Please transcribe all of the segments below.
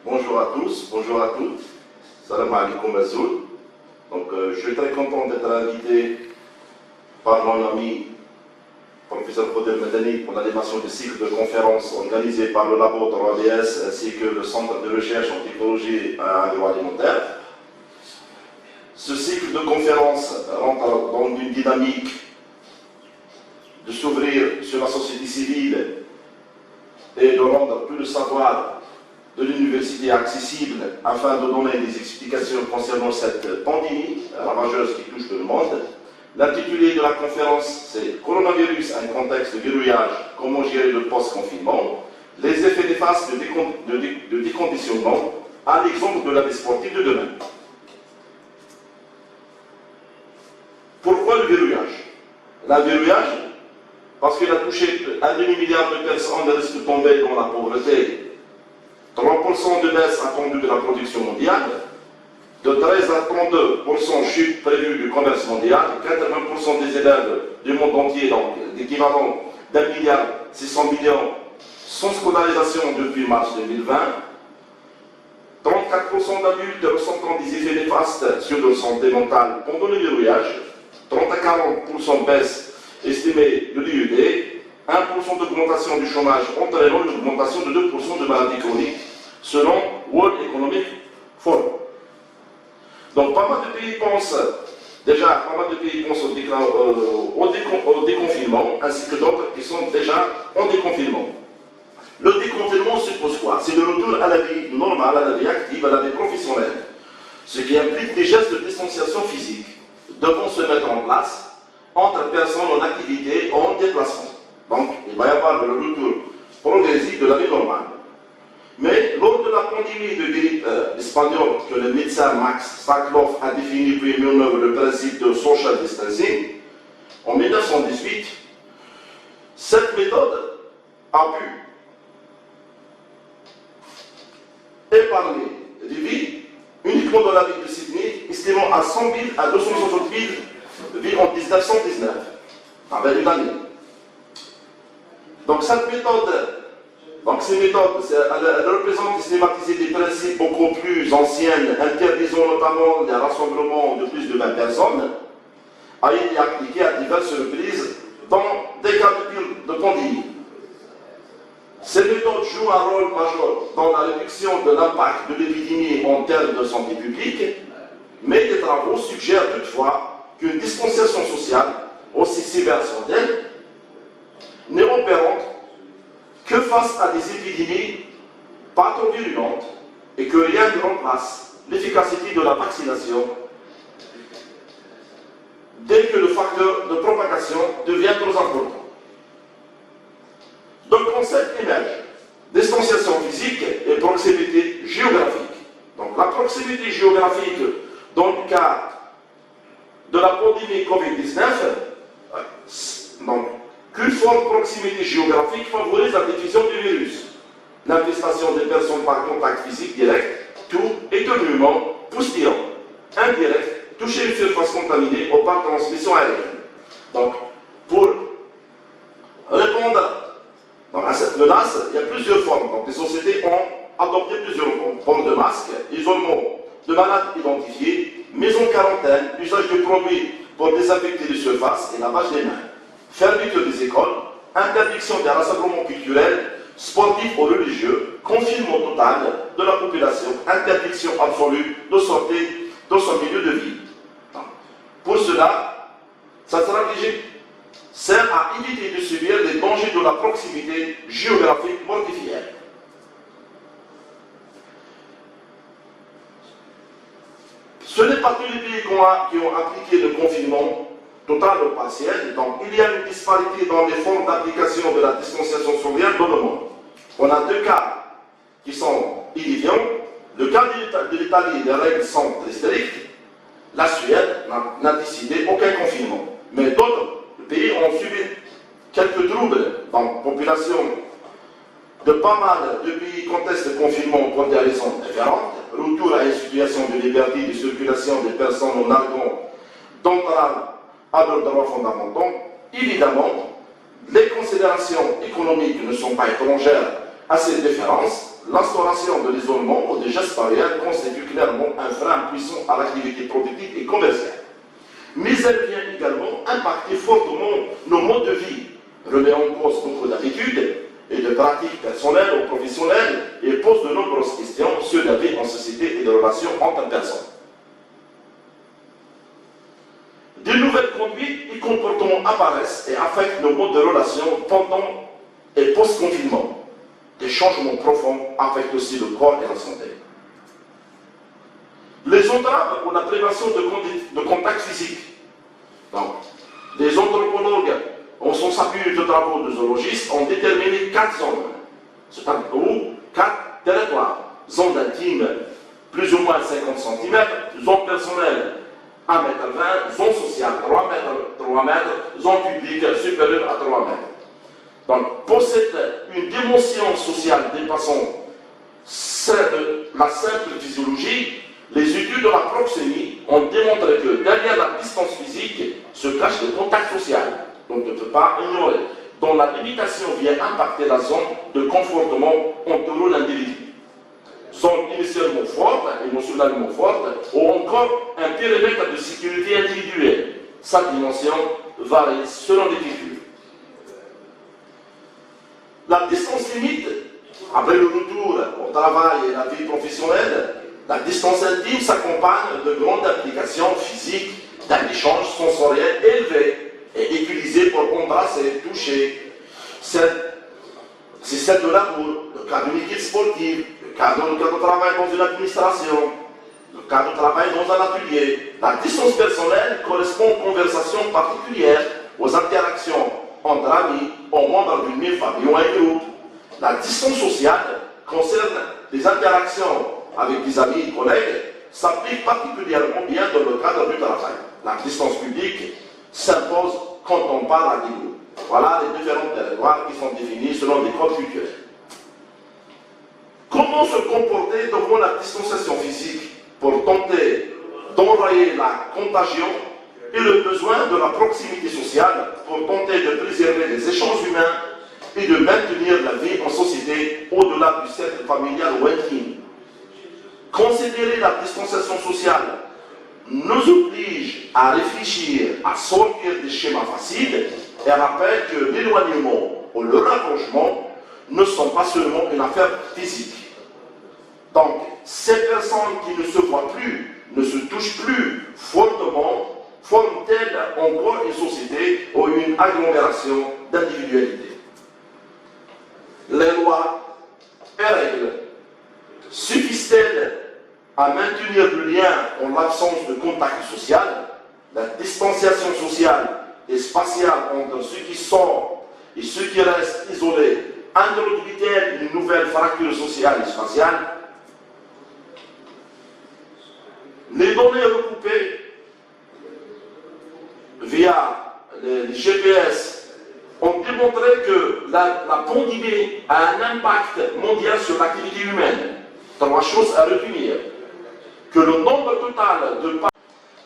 Bonjour à tous, bonjour à toutes. Salam alaikum Azoul. Donc, je suis très content d'être invité par mon ami professeur Khodr Medani pour l'animation du cycle de conférences organisé par le laboratoire ABS ainsi que le Centre de recherche en technologie agroalimentaire. Ce cycle de conférences rentre dans une dynamique de s'ouvrir sur la société civile et de rendre tout le savoir de l'université accessible afin de donner des explications concernant cette pandémie ravageuse qui touche tout le monde. L'intitulé de la conférence, c'est Coronavirus, un contexte de verrouillage, comment gérer le post-confinement, les effets néfastes de déconditionnement, à l'exemple de la vie sportive de demain. Pourquoi le verrouillage? Le verrouillage, parce qu'il a touché un demi-milliard de personnes risquent de tomber dans la pauvreté, 3% de baisse attendue de la production mondiale, de 13 à 32% chute prévue du commerce mondial, 80% des élèves du monde entier, donc l'équivalent d'1,6 milliard sans scolarisation depuis mars 2020, 34% d'adultes ressentant des effets néfastes sur leur santé mentale pendant le verrouillage, 30 à 40% baisse estimée de l'IUD, 1% d'augmentation du chômage entraînant une augmentation de 2% de maladies chroniques, selon World Economic Forum. Donc, pas mal de pays pensent, au déconfinement, ainsi que d'autres qui sont déjà en déconfinement. Le déconfinement suppose quoi? C'est le retour à la vie normale, à la vie active, à la vie professionnelle, ce qui implique des gestes de distanciation physique devront se mettre en place entre personnes en activité ou en déplacement. Donc, il va y avoir le retour progressif de la vie normale. Mais lors de la pandémie de grippe espagnole que le médecin Max Stakloff a défini puis mis en œuvre le principe de social distancing, en 1918, cette méthode a pu épargner des vies uniquement dans la ville de Sydney, estimant à 100 000 à 260 000 vies en 1919, avec une année. Donc cette méthode, elle représente systématiser des principes beaucoup plus anciens, interdisant notamment les rassemblements de plus de 20 personnes, a été appliquée à diverses reprises dans des cas de pandémie. Ces méthodes jouent un rôle majeur dans la réduction de l'impact de l'épidémie en termes de santé publique, mais des travaux suggèrent toutefois qu'une distanciation sociale, aussi sévère soit-elle, n'est opérante que face à des épidémies pas trop virulentes et que rien ne remplace l'efficacité de la vaccination dès que le facteur de propagation devient trop important. Deux concepts émergent, distanciation physique et proximité géographique. Donc la proximité géographique, dans le cas de la pandémie Covid-19, qu'une forte proximité géographique favorise la diffusion du virus. L'infestation des personnes par contact physique direct, tout éternuement, poustillant, indirect, toucher une surface contaminée ou par transmission aérienne. Donc, pour répondre à cette menace, il y a plusieurs formes. Donc, les sociétés ont adopté plusieurs formes. Forme de masque, isolement de malades identifiés, mise en quarantaine, usage de produits pour désinfecter les surfaces et lavage des mains. Fermeture des écoles, interdiction des rassemblements culturels, sportifs ou religieux, confinement total de la population, interdiction absolue de sortir dans son milieu de vie. Pour cela, cette stratégie sert à éviter de subir les dangers de la proximité géographique mortifère. Ce n'est pas tous les pays qui ont appliqué le confinement total ou partiel, donc il y a une disparité dans les formes d'application de la distanciation sociale dans le monde. On a deux cas qui sont évidents. Le cas de l'Italie, les règles sont très strictes. La Suède n'a décidé aucun confinement. Mais d'autres pays ont subi quelques troubles dans la population de pas mal de pays contestent le confinement pour des raisons différentes. Retour à une situation de liberté de circulation des personnes en arguant d'entrave à leurs droits fondamentaux. Évidemment, les considérations économiques ne sont pas étrangères à ces différences. l'instauration de l'isolement ou des gestes barrières constitue clairement un frein puissant à l'activité productive et commerciale. Mais elle vient également impacter fortement nos modes de vie, remet en cause beaucoup d'habitudes et de pratiques personnelles ou professionnelles et pose de nombreuses questions sur la vie en société et les relations entre personnes. De nouvelles conduites et comportements apparaissent et affectent nos modes de relation pendant et post-confinement. Des changements profonds affectent aussi le corps et la santé. Les entraves ou la prévention de contacts physiques. Donc, les anthropologues, en son appui de travaux de zoologistes, ont déterminé 4 zones, c'est-à-dire 4 territoires. Zone intime, plus ou moins 50 cm, zone personnelle, 1,20 m, zone sociale, 3 mètres, zone publique supérieure à 3 mètres. Donc, possède une dimension sociale dépassant la simple physiologie. Les études de la proxémie ont démontré que derrière la distance physique se cache le contact social, donc on ne peut pas ignorer, dont la limitation vient impacter la zone de confortement entourant l'individu. Zone initialement forte, émotionnellement forte, ou encore un périmètre de sécurité individuelle. Sa dimension varie selon les cultures. La distance limite, après le retour au travail et la vie professionnelle, la distance intime s'accompagne de grandes implications physiques, d'un échange sensoriel élevé et utilisé pour embrasser, toucher. C'est celle de l'amour, le cas d'une équipe sportive, le cas de travail dans une administration, le cas de travail dans un atelier. La distance personnelle correspond aux conversations particulières, aux interactions entre amis, aux membres d'une même famille ou un groupe. La distance sociale concerne les interactions avec des amis et collègues, s'applique particulièrement bien dans le cadre du travail. La distance publique s'impose quand on parle à des groupes. Voilà les différents territoires qui sont définis selon des codes culturels. Comment se comporter devant la distanciation physique pour tenter d'enrayer la contagion et le besoin de la proximité sociale pour tenter de préserver les échanges humains et de maintenir la vie en société au-delà du cercle familial ou intime. Considérer la distanciation sociale nous oblige à réfléchir, à sortir des schémas faciles et rappelle que l'éloignement ou le rapprochement ne sont pas seulement une affaire physique. Donc, ces personnes qui ne se voient plus, ne se touchent plus fortement, forment-elles encore une société ou une agglomération d'individualité? Les lois et règles suffisent-elles à maintenir le lien en l'absence de contact social? La distanciation sociale et spatiale entre ceux qui sortent et ceux qui restent isolés introduit-elle une nouvelle fracture sociale et spatiale? Les données recoupées via les GPS ont démontré que la pandémie a un impact mondial sur l'activité humaine. 3 choses à retenir. Que le nombre total de...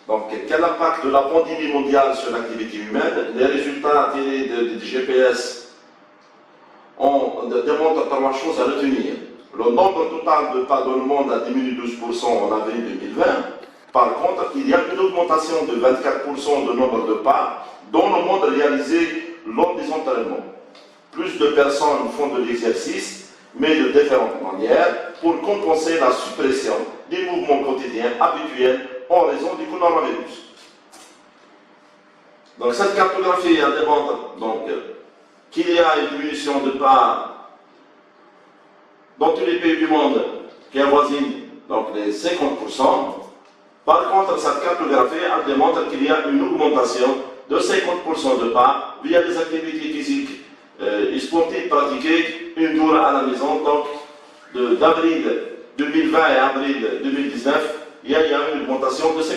Donc, quel impact de la pandémie mondiale sur l'activité humaine? Les résultats tirés des GPS démontrent 3 choses à retenir. Le nombre total de pas dans le monde a diminué 12% en avril 2020. Par contre, il y a une augmentation de 24% du nombre de pas dans le monde réalisé lors des entraînements. Plus de personnes font de l'exercice, mais de différentes manières, pour compenser la suppression des mouvements quotidiens habituels en raison du coronavirus. Donc cette cartographie démontre qu'il y a une diminution de pas dans tous les pays du monde qui avoisine les 50%. Par contre, cette cartographie démontre qu'il y a une augmentation de 50% de pas via des activités physiques et sportives pratiquées une jour à la maison. Donc, d'avril 2020 et avril 2019, il y a une augmentation de 50%.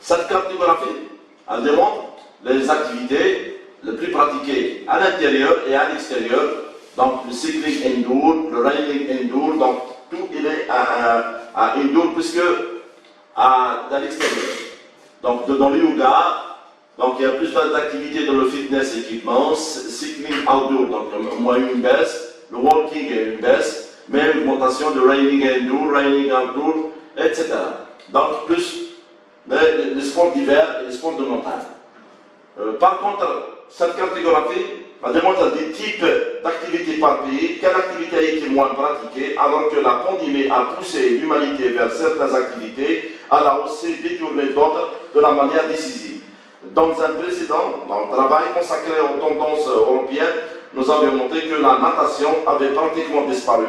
Cette cartographie démontre les activités les plus pratiquées à l'intérieur et à l'extérieur. Donc, le cycling indoor, le running indoor, donc tout il est à indoor puisque dans l'extérieur. Donc, dans le yoga, donc il y a plus d'activités dans le fitness equipment, cycling outdoor, donc moins une baisse, Le walking est une baisse, mais une augmentation de running indoor, running outdoor, etc. Donc plus les sports d'hiver et les sports de montagne. Par contre, cette cartographie démontre des types d'activités par pays, quelle activité a été moins pratiquée, alors que la pandémie a poussé l'humanité vers certaines activités, elle a aussi détourné d'autres de la manière décisive. Dans un précédent travail consacré aux tendances européennes, nous avions montré que la natation avait pratiquement disparu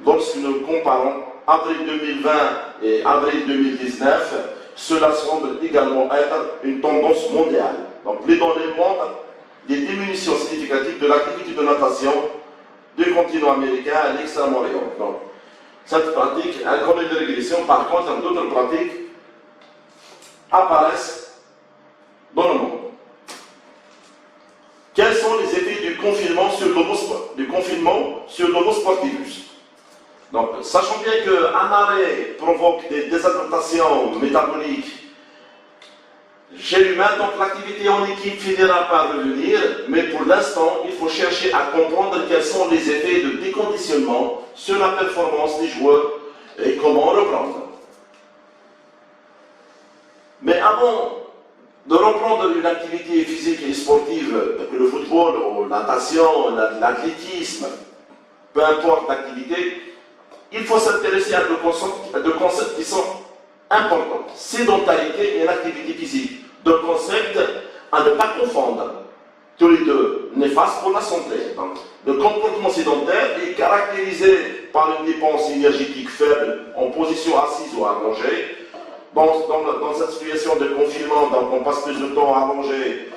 lorsque nous comparons avril 2020 et avril 2019. Cela semble également être une tendance mondiale. Donc, les données montrent des diminutions significatives de l'activité de natation du continent américain à l'extrême-orient. Donc, cette pratique, elle connaît une régression. Par contre, d'autres pratiques apparaissent dans le monde. Quels sont les effets du confinement sur l'homo sportivus? Donc, sachant bien qu'un arrêt provoque des désadaptations métaboliques chez l'humain, donc l'activité en équipe finira par revenir, mais pour l'instant, il faut chercher à comprendre quels sont les effets de déconditionnement sur la performance des joueurs et comment reprendre. Mais avant de reprendre une activité physique et sportive, le football, ou la natation, l'athlétisme, peu importe l'activité, il faut s'intéresser à deux concepts qui sont importants. Sédentarité et l'activité physique. Deux concepts à ne pas confondre. Tous les deux néfastes pour la santé. Donc, le comportement sédentaire est caractérisé par une dépense énergétique faible en position assise ou allongée. Dans cette situation de confinement, donc on passe plus de temps allongé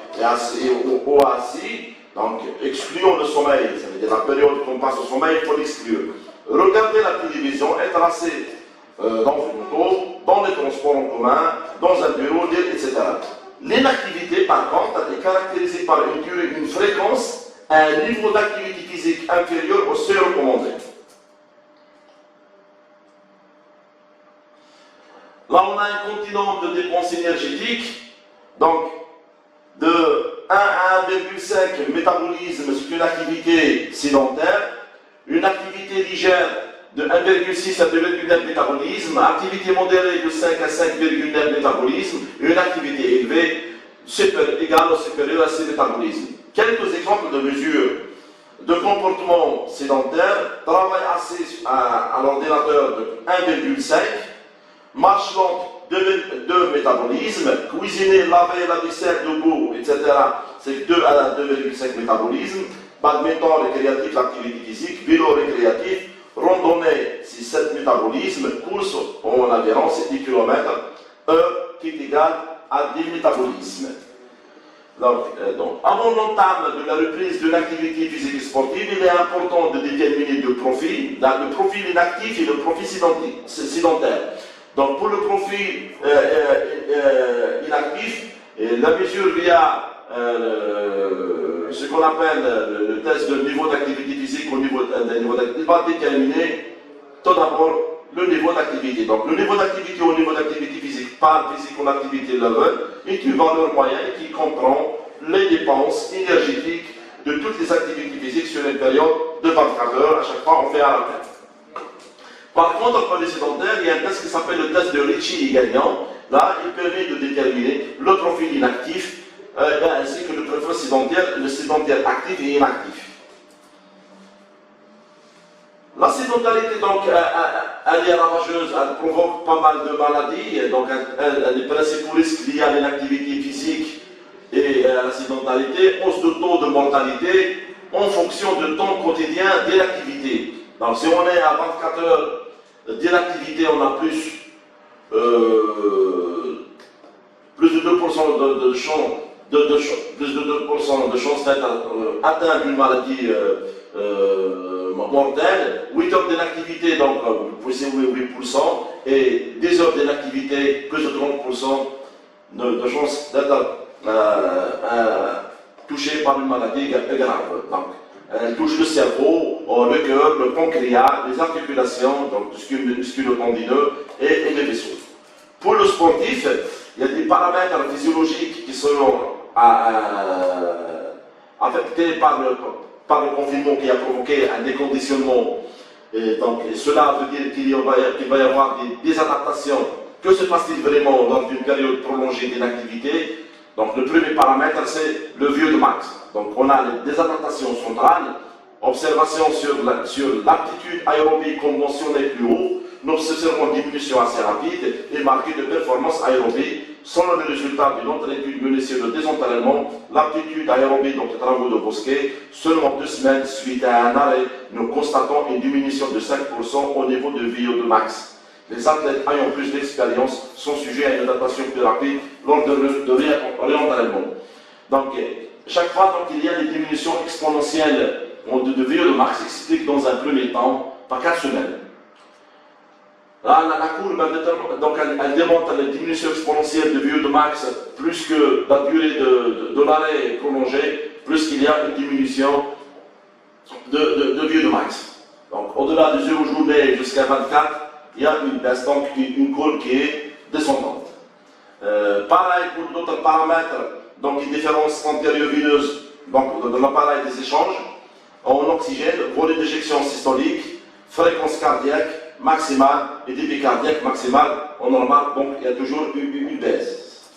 ou assis, donc excluons le sommeil, ça veut dire la période qu'on passe au sommeil, il faut l'exclure. Regarder la télévision, être assis dans une auto, dans les transports en commun, dans un bureau, etc. L'inactivité, par contre, est caractérisée par une durée, une fréquence, un niveau d'activité physique inférieur au seuil recommandé. Là, on a un continuum de dépenses énergétiques, donc de 1 à 1,5 métabolisme, c'est une activité sédentaire, une activité légère de 1,6 à 2,9 métabolisme, activité modérée de 5 à 5,9 métabolisme, une activité élevée égale ou supérieure à 6 métabolismes. Quelques exemples de mesures de comportement sédentaire: travail assis à l'ordinateur de 1,5, marche lente 2 métabolismes, cuisiner, laver la vaisselle debout, etc. c'est 2 à 2,5 métabolismes, badminton récréatif, l'activité physique, vélo récréatif, randonnée, c'est 7 métabolismes, course en aviron, c'est 10 km, qui est égal à 10 métabolismes. Donc, avant l'entame de la reprise de l'activité physique et sportive, il est important de déterminer deux profils, le profil inactif et le profil sédentaire. Donc, pour le profil inactif, la mesure via ce qu'on appelle le test de niveau d'activité physique au niveau d'activité va déterminer tout d'abord le niveau d'activité. Donc, le niveau d'activité au niveau d'activité physique par physical activity level est une valeur moyenne qui comprend les dépenses énergétiques de toutes les activités physiques sur une période de 24 heures. À chaque fois, on fait un rappel. Par contre, pour les sédentaires, il y a un test qui s'appelle le test de Ricci-Gagnant. Là, il permet de déterminer le profil inactif ainsi que le profil sédentaire, le sédentaire actif et inactif. La sédentarité, donc, elle est ravageuse, elle provoque pas mal de maladies, donc les principaux risques liés à l'inactivité physique et à la sédentarité, hausse de taux de mortalité en fonction du temps quotidien de l'activité. Donc, si on est à 24 heures d'inactivité, on a plus de 2% de chance, plus de 2% de chance d'être atteint d'une maladie mortelle. 8 heures d'inactivité, donc c'est 8%, et 10 heures d'inactivité, plus de 30% de chance d'être touché par une maladie grave. Donc, elle touche le cerveau, le cœur, le pancréas, les articulations, donc tout ce qui est le tendineux et les vaisseaux. Pour le sportif, il y a des paramètres physiologiques qui seront affectés par par le confinement qui a provoqué un déconditionnement. Et cela veut dire qu'il va y avoir des désadaptations. Que se passe-t-il vraiment lors d'une période prolongée d'inactivité? Donc le premier paramètre, c'est le vieux de max. Donc on a les désadaptations centrales, observation sur l'aptitude aérobie conventionnée plus haut. Nous observons une diminution assez rapide et marquée de performance aérobie. Selon les résultats de notre étude menée sur le désentraînement, l'aptitude aérobie, donc les travaux de Bosquet, seulement 2 semaines suite à un arrêt, nous constatons une diminution de 5% au niveau de VO2 max. Les athlètes ayant plus d'expérience sont sujets à une adaptation plus rapide lors de réentraînement. Donc, chaque fois donc, il y a des diminutions exponentielles de VO2 max expliquées dans un premier temps par 4 semaines. Là, la courbe, donc, elle démontre la diminution exponentielle de VO2 max, plus que la durée de l'arrêt prolongé, plus qu'il y a une diminution de VO2 max. Donc, au-delà de 0 journée jusqu'à 24, il y a une baisse, donc une courbe qui est descendante. Pareil pour d'autres paramètres, donc une différence antérieure-veineuse, donc de l'appareil des échanges, en oxygène, volume d'éjection systolique, fréquence cardiaque maximale et débit cardiaque maximal en normal, donc il y a toujours une baisse.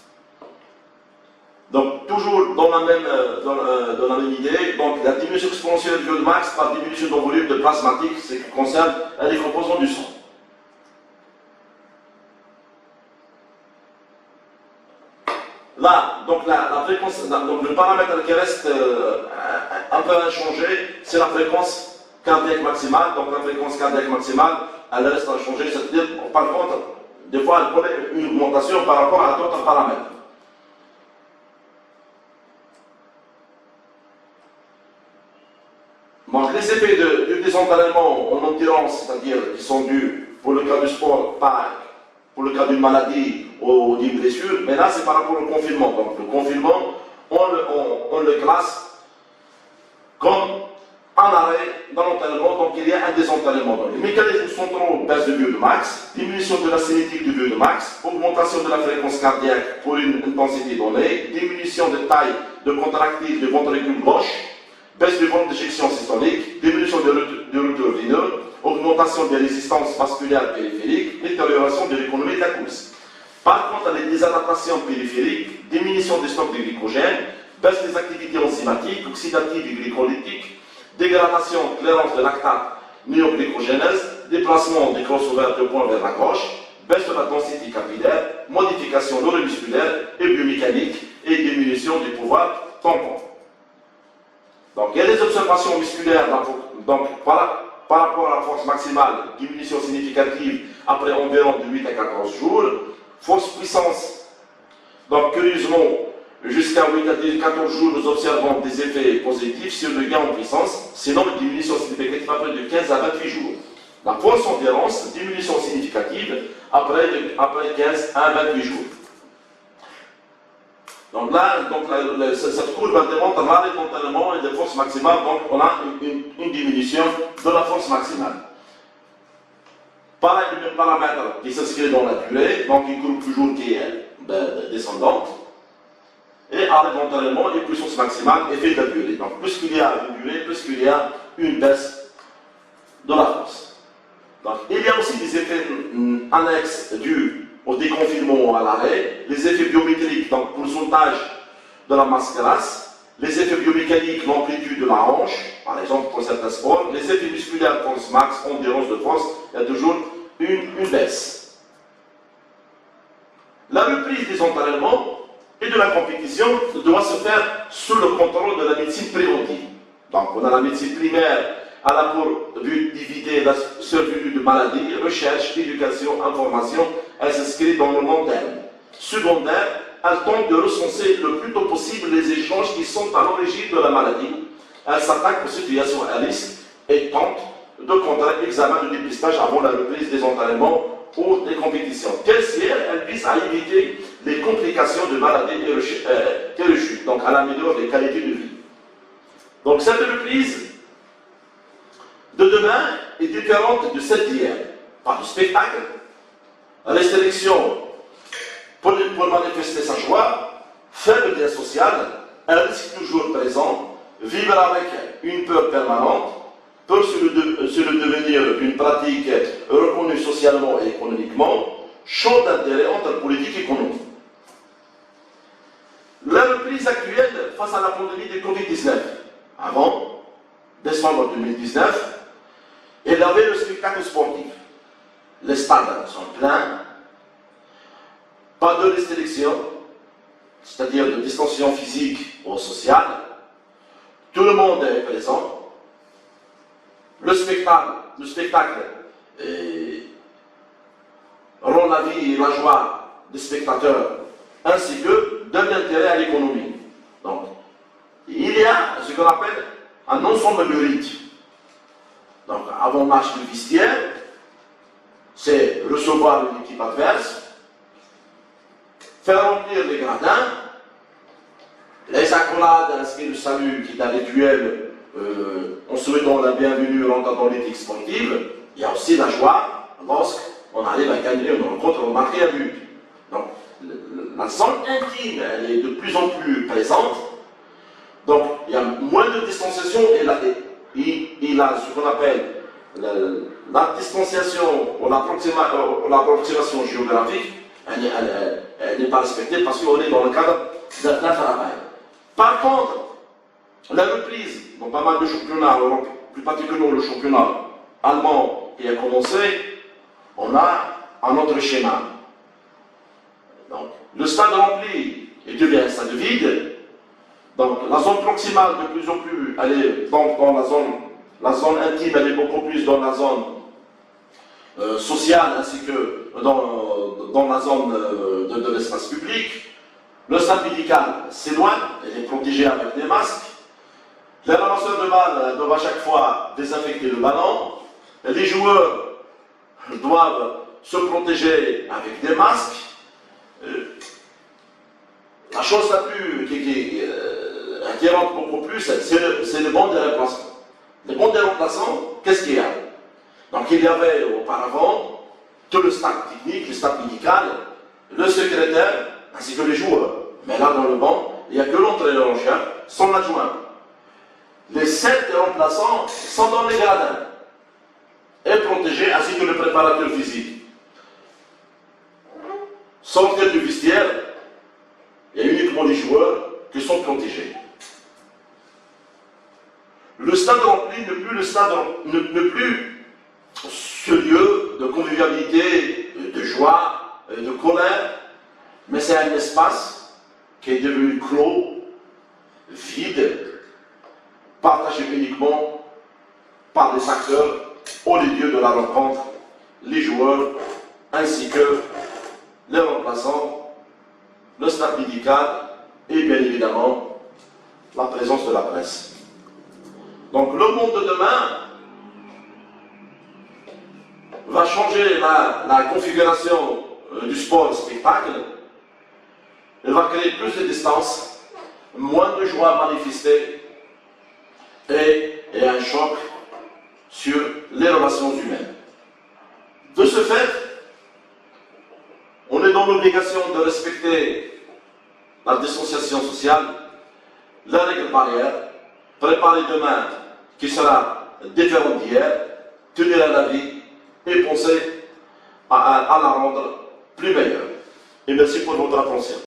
Donc toujours dans la même idée, donc la diminution exponentielle du VO2 max par diminution de volume de plasmatique, ce qui concerne les composants du sang. Là, donc la fréquence, donc le paramètre qui reste un peu inchangé, c'est la fréquence cardiaque maximale. Donc la fréquence cardiaque maximale, elle reste inchangée, c'est-à-dire, par contre, des fois, elle connaît une augmentation par rapport à d'autres paramètres. Donc les effets du désentraînement en endurance, c'est-à-dire qui sont dus pour le cas du sport, pareil, pour le cas d'une maladie ou d'une blessure, mais là c'est par rapport au confinement. Donc le confinement, on le classe comme un arrêt dans l'entraînement, donc il y a un désentraînement. Donc, les mécanismes centraux, baisse de VO2 max, diminution de la cinétique du VO2 max, augmentation de la fréquence cardiaque pour une intensité donnée, diminution de taille de contractile du ventricule gauche, baisse du volume d'éjection systolique, diminution de retour veineux, augmentation des résistances vasculaires périphériques, détérioration de l'économie de la course. Par contre, les désadaptations périphériques, diminution des stocks de glycogène, baisse des activités enzymatiques, oxydatives et glycolytiques, dégradation, clairance de lactate, myoglycogénèse, déplacement des crossovers de point vers la gauche, baisse de la densité capillaire, modification neuromusculaire et biomécanique et diminution du pouvoir tampon. Donc il y a des observations musculaires donc, par rapport à la force maximale, diminution significative après environ de 8 à 14 jours, force puissance, donc curieusement, jusqu'à 8 à 14 jours, nous observons des effets positifs sur le gain en puissance, sinon une diminution significative après de 15 à 28 jours. La force endurance, diminution significative après 15 à 28 jours. Donc là, cette courbe démontre l'arrêt d'entraînement et de force maximale, donc on a une diminution de la force maximale. Pareil, le même paramètre qui s'inscrit dans la durée, donc une courbe toujours qui est descendante. Et arrêt d'entraînement et puissance maximale, effet de la durée. Donc plus qu'il y a une durée, plus qu'il y a une baisse de la force. Donc il y a aussi des effets annexes dus au déconfinement ou à l'arrêt, les effets biométriques, donc pourcentage de la masse grasse, les effets biomécaniques, l'amplitude de la hanche, par exemple pour certains sports, les effets musculaires, force max, endurance de force, il y a toujours une baisse. La reprise des entraînements et de la compétition doit se faire sous le contrôle de la médecine préventive. Donc on a la médecine primaire, elle a pour but d'éviter la survenue de maladies, recherche, éducation, information, elle s'inscrit dans le long terme. Secondaire, elle tente de recenser le plus tôt possible les échanges qui sont à l'origine de la maladie. Elle s'attaque aux situations à risque et tente de contrer l'examen de dépistage avant la reprise des entraînements ou des compétitions. Tertiaire, elle vise à éviter les complications de maladies et rechutes. Donc elle améliore les qualités de vie. Donc cette reprise de demain est différente de celle d'hier. Pas de spectacle, restriction pour manifester sa joie, faible lien social, un risque toujours présent, vivre avec une peur permanente peut se devenir une pratique reconnue socialement et économiquement, champ d'intérêt entre politique et économie. La reprise actuelle face à la pandémie de Covid-19, avant décembre 2019, il y avait le spectacle sportif. Les stades sont pleins, pas de restriction, c'est-à-dire de distanciation physique ou sociale, tout le monde est présent. Le spectacle rend la vie et la joie des spectateurs ainsi que donne l'intérêt à l'économie. Donc, il y a ce qu'on appelle un ensemble de rites. Donc, avant le match du vestiaire, c'est recevoir une équipe adverse, faire remplir les gradins, les accolades ainsi le salut qui est un rituel en souhaitant la bienvenue dans l'éthique sportive. Il y a aussi la joie lorsqu'on arrive à gagner une rencontre, on marque un but. Donc, la zone intime, elle est de plus en plus présente. Donc, il y a moins de distanciation et là, ce qu'on appelle la distanciation ou l'approximation géographique, elle n'est pas respectée parce qu'on est dans le cadre d'un travail. Par contre, la reprise dans pas mal de championnats, plus particulièrement le championnat allemand qui a commencé, on a un autre schéma. Donc, le stade rempli et devient un stade vide. Donc, la zone proximale de plus en plus, elle est dans la zone intime, elle est beaucoup plus dans la zone sociale ainsi que dans la zone de l'espace public. Le stade médical s'éloigne, il est protégé avec des masques. Les ramasseurs de balles doivent à chaque fois désinfecter le ballon. Les joueurs doivent se protéger avec des masques. La chose la plus qui attirante beaucoup plus, c'est le banc des remplaçants. Les bancs des remplaçants, qu'est-ce qu'il y a? Donc il y avait auparavant tout le staff technique, le staff médical, le secrétaire, ainsi que les joueurs. Mais là, dans le banc, il n'y a que l'entraîneur en chef, son adjoint. Les 7 remplaçants sont dans les gradins et protégés, ainsi que le préparateur physique. Sortir du vestiaire, il y a uniquement les joueurs qui sont protégés. Le stade rempli ne plus ce lieu de convivialité, de joie, de colère, mais c'est un espace qui est devenu clos, vide, partagé uniquement par les acteurs ou les lieux de la rencontre, les joueurs, ainsi que les remplaçants, le staff médical et bien évidemment la présence de la presse. Donc le monde de demain va changer la configuration du sport spectacle. Elle va créer plus de distance, moins de joie manifestée et un choc sur les relations humaines. De ce fait, on est dans l'obligation de respecter la distanciation sociale, les règles barrières, préparer demain qui sera différent d'hier, tenir à la vie et penser à la rendre plus meilleure. Et merci pour votre attention.